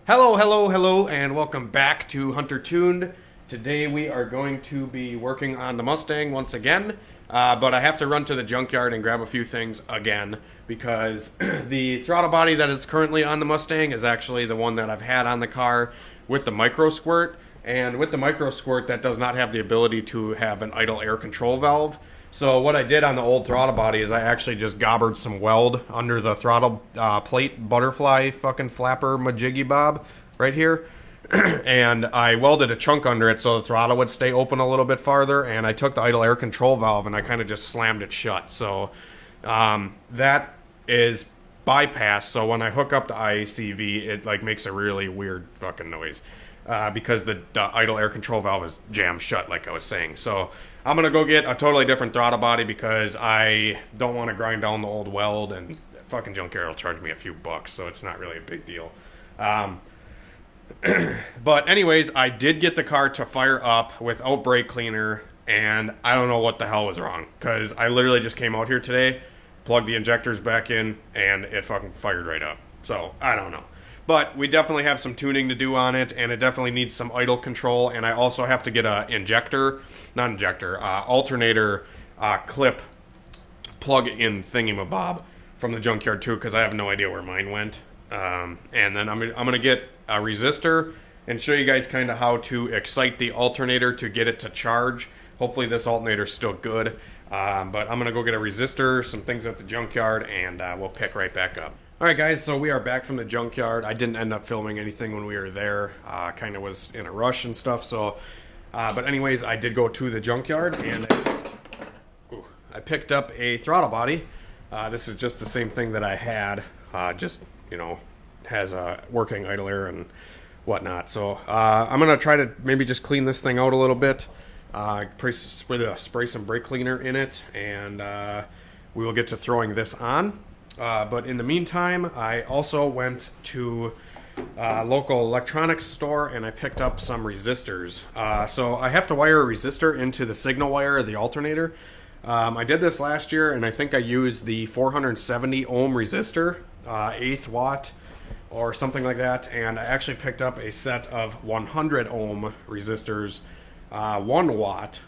Hello, and welcome back to Hunter Tuned. Today we are going to be working on the Mustang once again, but I have to run to the junkyard and grab a few things again because the throttle body that is currently on the Mustang is actually the one that I've had on the car with the micro squirt, and with the micro squirt that does not have the ability to have an idle air control valve. So what I did on the old throttle body is I actually just gobbered some weld under the throttle plate butterfly fucking flapper majiggy bob right here. And I welded a chunk under it so the throttle would stay open a little bit farther, and I took the idle air control valve and I kind of just slammed it shut. So that is bypassed, so when I hook up the ICV, it like makes a really weird fucking noise. Because the idle air control valve is jammed shut, like I was saying. So I'm going to go get a totally different throttle body because I don't want to grind down the old weld, and fucking junkyard will charge me a few bucks, so it's not really a big deal. But anyways, I did get the car to fire up without brake cleaner, and I don't know what the hell was wrong, because I literally just came out here today, plugged the injectors back in, and it fucking fired right up. So, I don't know. But we definitely have some tuning to do on it, and it definitely needs some idle control, and I also have to get a alternator clip plug-in thingamabob from the junkyard too, because I have no idea where mine went. And then I'm going to get a resistor and show you guys kind of how to excite the alternator to get it to charge. Hopefully this alternator is still good, but I'm going to go get a resistor, some things at the junkyard, and we'll pick right back up. Alright guys, so we are back from the junkyard. I didn't end up filming anything when we were there. Kind of was in a rush and stuff, so... but anyways, I did go to the junkyard, and I picked up a throttle body. This is just the same thing that I had, just, you know, has a working idle air and whatnot. So I'm going to try to maybe just clean this thing out a little bit. Spray some brake cleaner in it, and we will get to throwing this on. But in the meantime, I also went to a local electronics store and I picked up some resistors. So I have to wire a resistor into the signal wire of the alternator. I did this last year, and I think I used the 470 ohm resistor, 8th watt or something like that. And I actually picked up a set of 100 ohm resistors, 1 watt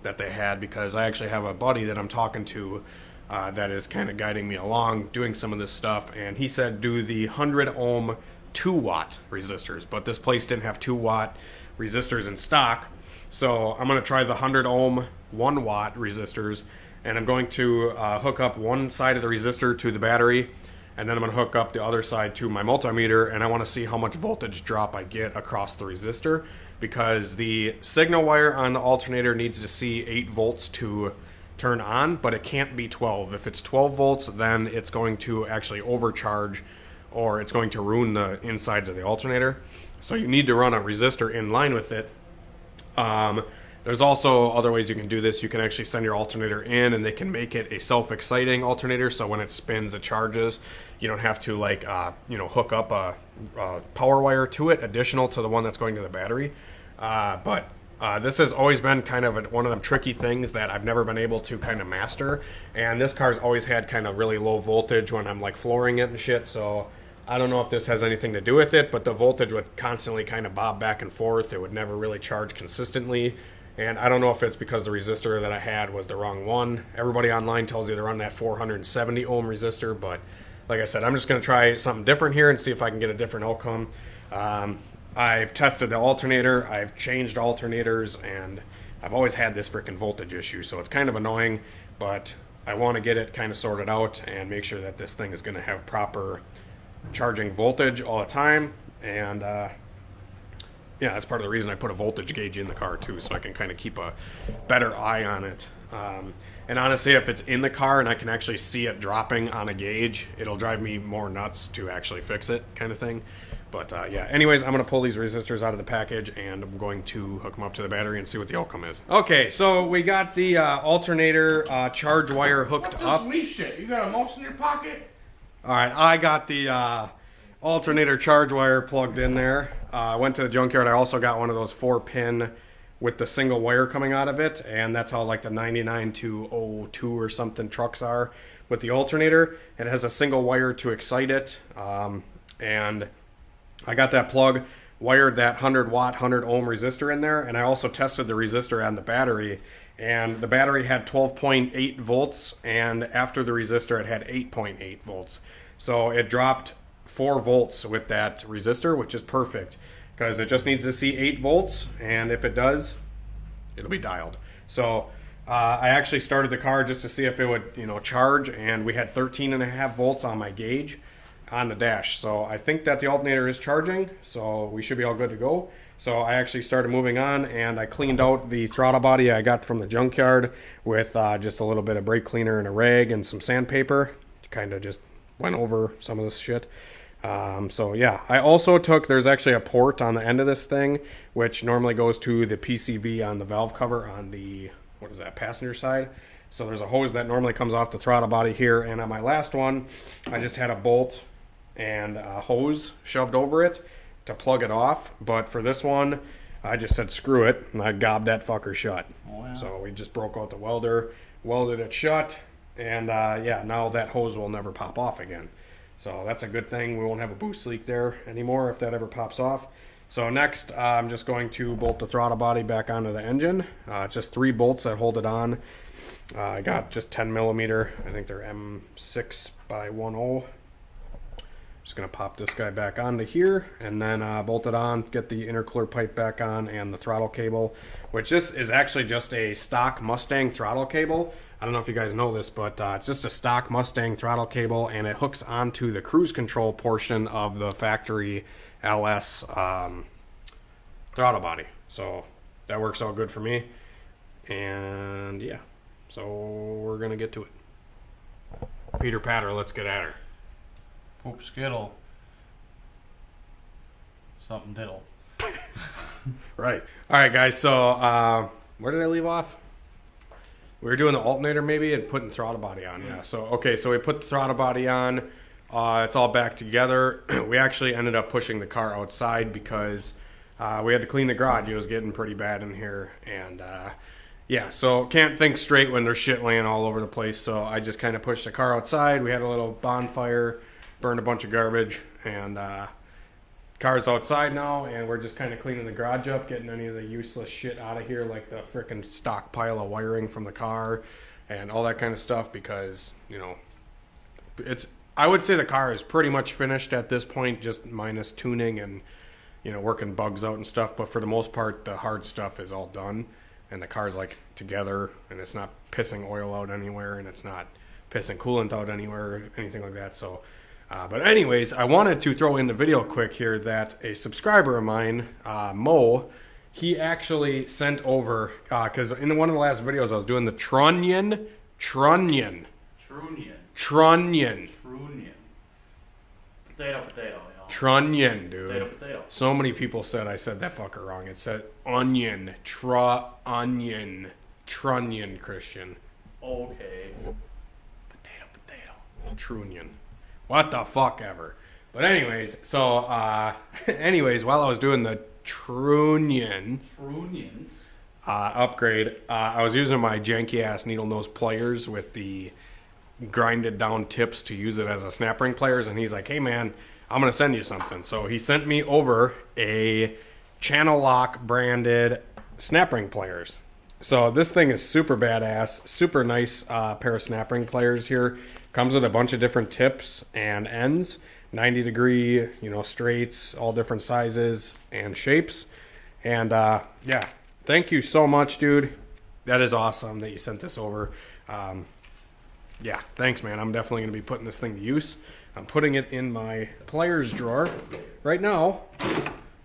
that they had, because I actually have a buddy that I'm talking to that is kind of guiding me along doing some of this stuff, and he said do the 100 ohm 2 watt resistors, but this place didn't have 2 watt resistors in stock, so I'm going to try the 100 ohm 1 watt resistors, and I'm going to hook up one side of the resistor to the battery, and then I'm going to hook up the other side to my multimeter, and I want to see how much voltage drop I get across the resistor, because the signal wire on the alternator needs to see 8 volts to turn on, but it can't be 12. If it's 12 volts, then it's going to actually overcharge, or it's going to ruin the insides of the alternator. So you need to run a resistor in line with it. There's also other ways you can do this. You can actually send your alternator in, and they can make it a self-exciting alternator, so when it spins, it charges. You don't have to like hook up a power wire to it additional to the one that's going to the battery. But this has always been kind of one of them tricky things that I've never been able to kind of master, and this car's always had kind of really low voltage when I'm like flooring it and shit, so I don't know if this has anything to do with it, but the voltage would constantly kind of bob back and forth. It would never really charge consistently, and I don't know if it's because the resistor that I had was the wrong one. Everybody online tells you to run that 470 ohm resistor, but like I said, I'm just going to try something different here and see if I can get a different outcome. I've tested the alternator, I've changed alternators, and I've always had this freaking voltage issue, so it's kind of annoying, but I want to get it kind of sorted out and make sure that this thing is going to have proper charging voltage all the time, and yeah, that's part of the reason I put a voltage gauge in the car too, so I can kind of keep a better eye on it. And honestly, if it's in the car and I can actually see it dropping on a gauge, it'll drive me more nuts to actually fix it, kind of thing. But yeah, anyways, I'm going to pull these resistors out of the package, and I'm going to hook them up to the battery and see what the outcome is. Okay, so we got the alternator charge wire hooked up. What's this wee shit? You got a mouse in your pocket? Alright, I got the alternator charge wire plugged in there. I went to the junkyard. I also got one of those 4-pin with the single wire coming out of it, and that's how like the 99-202 or something trucks are with the alternator. It has a single wire to excite it, and I got that plug, wired that 100 watt, 100 ohm resistor in there, and I also tested the resistor on the battery, and the battery had 12.8 volts, and after the resistor it had 8.8 volts. So it dropped 4 volts with that resistor, which is perfect, because it just needs to see 8 volts, and if it does, it'll be dialed. So I actually started the car just to see if it would, charge, and we had 13.5 volts on my gauge on the dash. So I think that the alternator is charging, so we should be all good to go. So I actually started moving on, and I cleaned out the throttle body I got from the junkyard with just a little bit of brake cleaner and a rag and some sandpaper. Kind of just went over some of this shit. So yeah, I also took, there's actually a port on the end of this thing, which normally goes to the PCV on the valve cover on the, what is that, passenger side. So there's a hose that normally comes off the throttle body here, and on my last one, I just had a bolt and a hose shoved over it to plug it off. But for this one, I just said screw it, and I gobbed that fucker shut. Oh, yeah. So we just broke out the welder, welded it shut, and yeah, now that hose will never pop off again. So that's a good thing. We won't have a boost leak there anymore if that ever pops off. So next, I'm just going to bolt the throttle body back onto the engine. It's just 3 bolts that hold it on. I got just 10 millimeter. I think they're M6 by 10. Just going to pop this guy back onto here and then bolt it on, get the intercooler pipe back on and the throttle cable, which this is actually just a stock Mustang throttle cable. I don't know if you guys know this, but it's just a stock Mustang throttle cable, and it hooks onto the cruise control portion of the factory LS throttle body. So that works out good for me. And yeah, so we're going to get to it. Peter Patter, let's get at her. Poop skittle. Something diddle. Right. All right, guys. So where did I leave off? We were doing the alternator maybe and putting the throttle body on. Yeah. So okay. So we put the throttle body on. It's all back together. We actually ended up pushing the car outside because we had to clean the garage. It was getting pretty bad in here, and yeah. So can't think straight when there's shit laying all over the place. So I just kind of pushed the car outside. We had a little bonfire. Burned a bunch of garbage, and car's outside now, and we're just kind of cleaning the garage up, getting any of the useless shit out of here, like the frickin' stockpile of wiring from the car and all that kind of stuff, because I would say the car is pretty much finished at this point, just minus tuning and working bugs out and stuff. But for the most part, the hard stuff is all done, and the car's like together, and it's not pissing oil out anywhere, and it's not pissing coolant out anywhere or anything like that. So but anyways, I wanted to throw in the video quick here that a subscriber of mine, Mo, he actually sent over, because in one of the last videos I was doing the Trunnion. Potato, y'all. Trunnion, dude. Potato. So many people said I said that fucker wrong. It said onion, Trunnion, Christian. Okay. Potato. Trunnion. What the fuck ever. But anyways, so while I was doing the Trunnions upgrade, I was using my janky ass needle nose pliers with the grinded down tips to use it as a snap ring pliers, and he's like, hey man, I'm gonna send you something. So he sent me over a Channel Lock branded snap ring pliers. So this thing is super badass, super nice pair of snap ring pliers here. Comes with a bunch of different tips and ends, 90 degree, straights, all different sizes and shapes. And yeah, thank you so much, dude. That is awesome that you sent this over. Yeah, thanks, man. I'm definitely going to be putting this thing to use. I'm putting it in my pliers drawer right now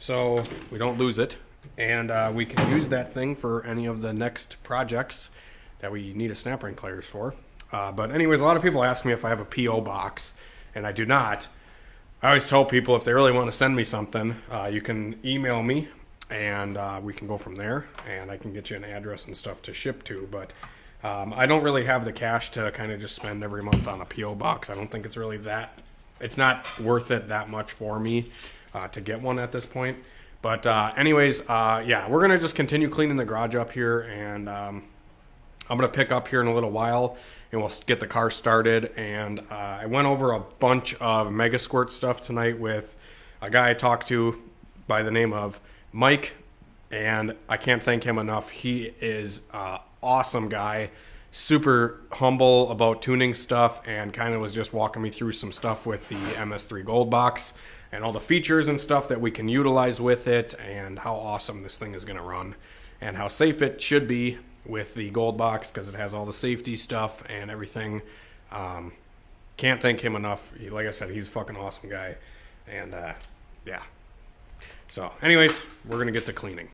so we don't lose it. And we can use that thing for any of the next projects that we need a snap ring pliers for. But anyways, a lot of people ask me if I have a P.O. box, and I do not. I always tell people if they really want to send me something, you can email me, and we can go from there, and I can get you an address and stuff to ship to. But I don't really have the cash to kind of just spend every month on a P.O. box. I don't think it's really that. It's not worth it that much for me to get one at this point. But anyways, yeah, we're going to just continue cleaning the garage up here, and I'm going to pick up here in a little while, and we'll get the car started. And I went over a bunch of Mega Squirt stuff tonight with a guy I talked to by the name of Mike, and I can't thank him enough. He is an awesome guy, super humble about tuning stuff, and kind of was just walking me through some stuff with the MS3 Gold Box and all the features and stuff that we can utilize with it, and how awesome this thing is going to run, and how safe it should be with the Gold Box because it has all the safety stuff and everything. Can't thank him enough. Like I said, he's a fucking awesome guy. And, yeah. So, anyways, we're going to get to cleaning.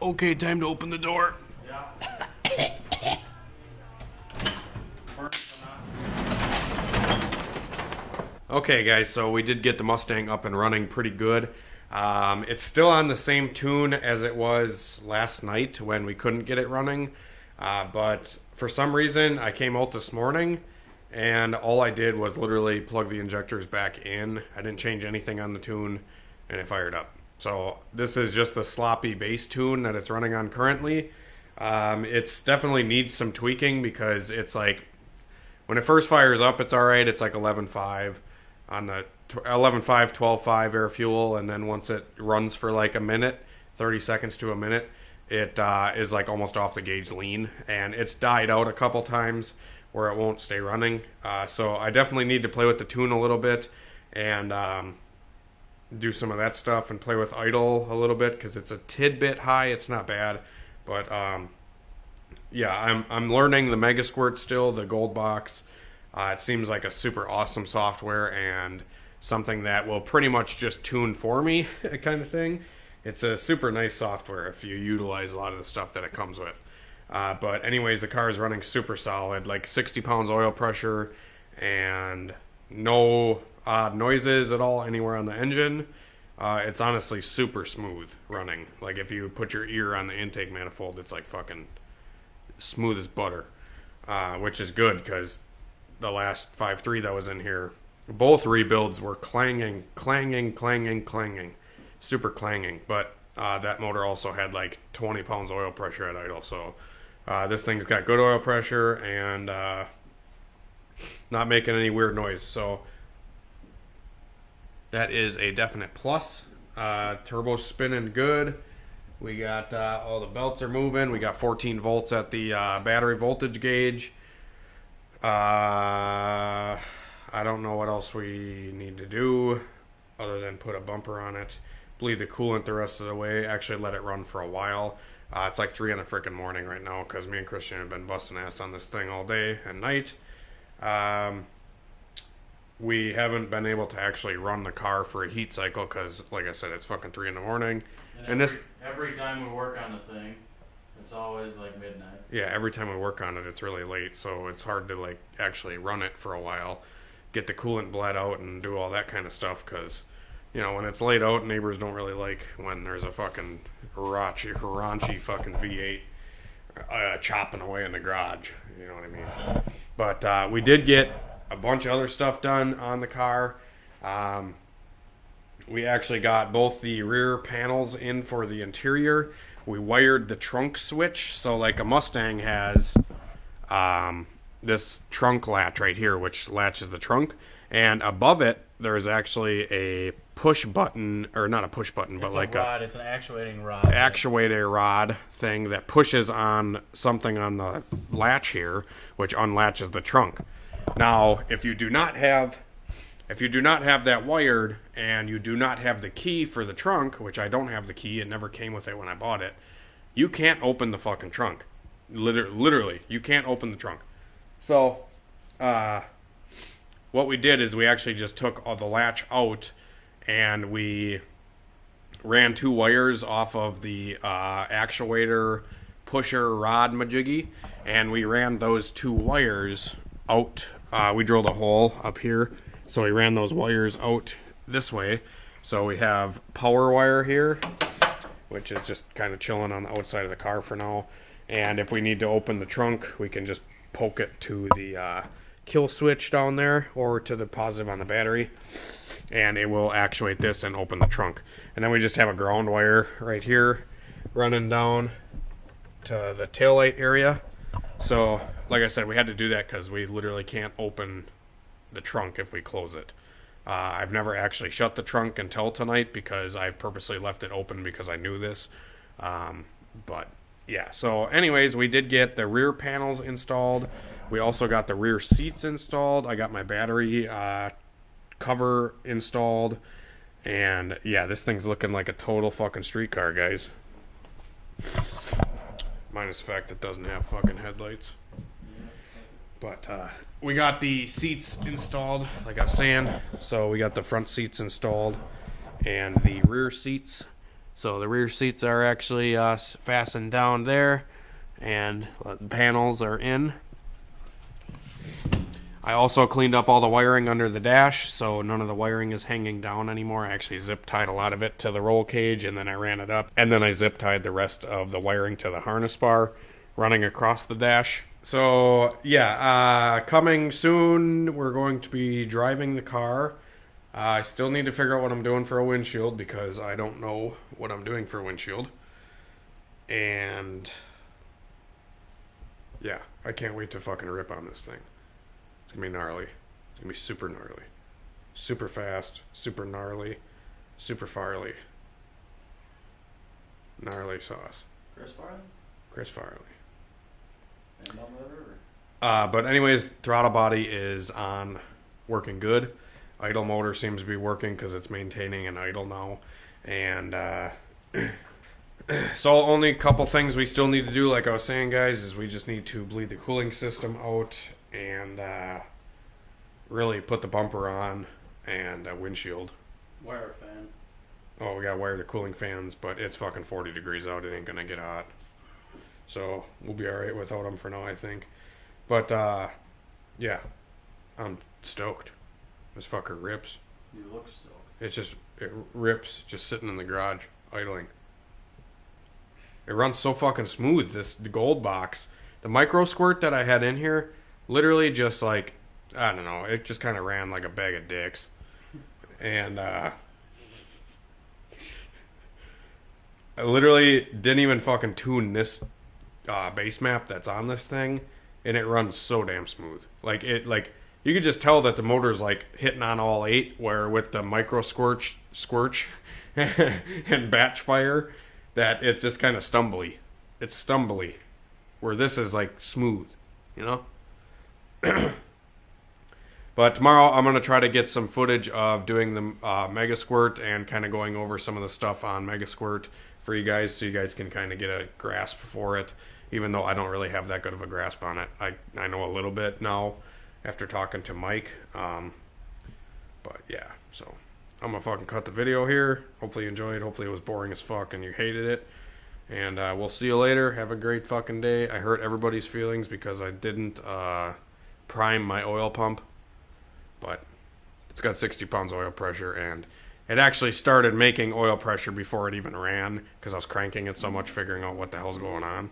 Okay, time to open the door. Yeah. Okay, guys, so we did get the Mustang up and running pretty good. It's still on the same tune as it was last night when we couldn't get it running. But for some reason, I came out this morning, and all I did was literally plug the injectors back in. I didn't change anything on the tune, and it fired up. So this is just the sloppy base tune that it's running on currently. It's definitely needs some tweaking because it's like, when it first fires up, it's alright. It's like 11.5 on the 11.5, 12.5 air fuel, and then once it runs for like a minute, 30 seconds to a minute, it is like almost off the gauge lean, and it's died out a couple times where it won't stay running. So I definitely need to play with the tune a little bit and do some of that stuff and play with idle a little bit because it's a tidbit high. It's not bad, but yeah, I'm learning the Mega Squirt still, the Gold Box. It seems like a super awesome software and something that will pretty much just tune for me, kind of thing. It's a super nice software if you utilize a lot of the stuff that it comes with. But anyways, the car is running super solid, like 60 pounds oil pressure and no odd noises at all anywhere on the engine. It's honestly super smooth running. Like if you put your ear on the intake manifold, it's like fucking smooth as butter, which is good because the last 5.3 that was in here, both rebuilds were clanging, super clanging. But that motor also had like 20 pounds oil pressure at idle, so this thing's got good oil pressure and not making any weird noise. So that is a definite plus. Turbo's spinning good. We got all the belts are moving. We got 14 volts at the battery voltage gauge. I don't know what else we need to do other than put a bumper on it. Bleed the coolant the rest of the way. Actually let it run for a while. It's like 3 in the frickin' morning right now because me and Christian have been busting ass on this thing all day and night. We haven't been able to actually run the car for a heat cycle because, like I said, it's fucking 3 in the morning. And every time we work on the thing, it's always like midnight. Yeah, every time we work on it, it's really late, so it's hard to like actually run it for a while, get the coolant bled out, and do all that kind of stuff. Because, you know, when it's laid out, neighbors don't really like when there's a fucking raunchy fucking V8 chopping away in the garage. You know what I mean? But we did get a bunch of other stuff done on the car. We actually got both the rear panels in for the interior. We wired the trunk switch, so like a Mustang has this trunk latch right here, which latches the trunk, and above it there's actually a push button, or not a push button, but like a rod. It's an actuating rod. Actuator rod thing that pushes on something on the latch here, which unlatches the trunk. Now, if you do not have that wired and you do not have the key for the trunk, which I don't have the key, it never came with it when I bought it, you can't open the fucking trunk. Literally, you can't open the trunk. So, what we did is we actually just took all the latch out and we ran 2 wires off of the actuator pusher rod majiggy, and we ran those 2 wires out. We drilled a hole up here, so we ran those wires out this way. So we have power wire here, which is just kind of chilling on the outside of the car for now. And if we need to open the trunk, we can just poke it to the kill switch down there or to the positive on the battery, and it will actuate this and open the trunk. And then we just have a ground wire right here running down to the taillight area. So like I said, we had to do that because we literally can't open the trunk if we close it. I've never actually shut the trunk until tonight because I purposely left it open because I knew this. But yeah, so anyways, we did get the rear panels installed. We also got the rear seats installed. I got my battery cover installed. And yeah, this thing's looking like a total fucking street car, guys. Minus the fact it doesn't have fucking headlights. But we got the seats installed, like I was saying. So we got the front seats installed and the rear seats. So the rear seats are actually fastened down there, and the panels are in. I also cleaned up all the wiring under the dash, so none of the wiring is hanging down anymore. I actually zip tied a lot of it to the roll cage, and then I ran it up, and then I zip tied the rest of the wiring to the harness bar running across the dash. So yeah, coming soon, we're going to be driving the car. I still need to figure out what I'm doing for a windshield because I don't know what I'm doing for a windshield. And yeah, I can't wait to fucking rip on this thing. It's gonna be gnarly. It's gonna be super gnarly. Super fast, super gnarly, super farly. Gnarly sauce. Chris Farley? Chris Farley. And down the river? But anyways, throttle body is on, working good. Idle motor seems to be working because it's maintaining an idle now. And so only a couple things we still need to do, like I was saying, guys, is we just need to bleed the cooling system out and really put the bumper on and a windshield. Wire fan. Oh, we gotta wire the cooling fans, but it's fucking 40 degrees out. It ain't gonna get hot. So we'll be alright without them for now, I think. But yeah, I'm stoked. This fucker rips. You look stoked. It rips just sitting in the garage, idling. It runs so fucking smooth, the gold box. The micro squirt that I had in here, literally just like, I don't know, it just kind of ran like a bag of dicks. And I literally didn't even fucking tune this base map that's on this thing, and it runs so damn smooth. Like you could just tell that the motor's like hitting on all 8, where with the micro squirch and batch fire, that it's just kind of stumbly. It's stumbly, where this is like smooth, you know. But tomorrow I'm gonna try to get some footage of doing the Mega Squirt and kind of going over some of the stuff on Mega Squirt for you guys, so you guys can kind of get a grasp for it. Even though I don't really have that good of a grasp on it, I know a little bit now after talking to Mike. But yeah, so I'm gonna fucking cut the video here. Hopefully you enjoyed. Hopefully it was boring as fuck and you hated it. And we'll see you later. Have a great fucking day. I hurt everybody's feelings because I didn't prime my oil pump. But it's got 60 pounds oil pressure, and it actually started making oil pressure before it even ran because I was cranking it so much figuring out what the hell's going on.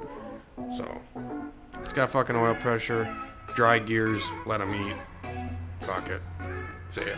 So it's got fucking oil pressure. Dry gears. Let them eat. Fuck it. See ya.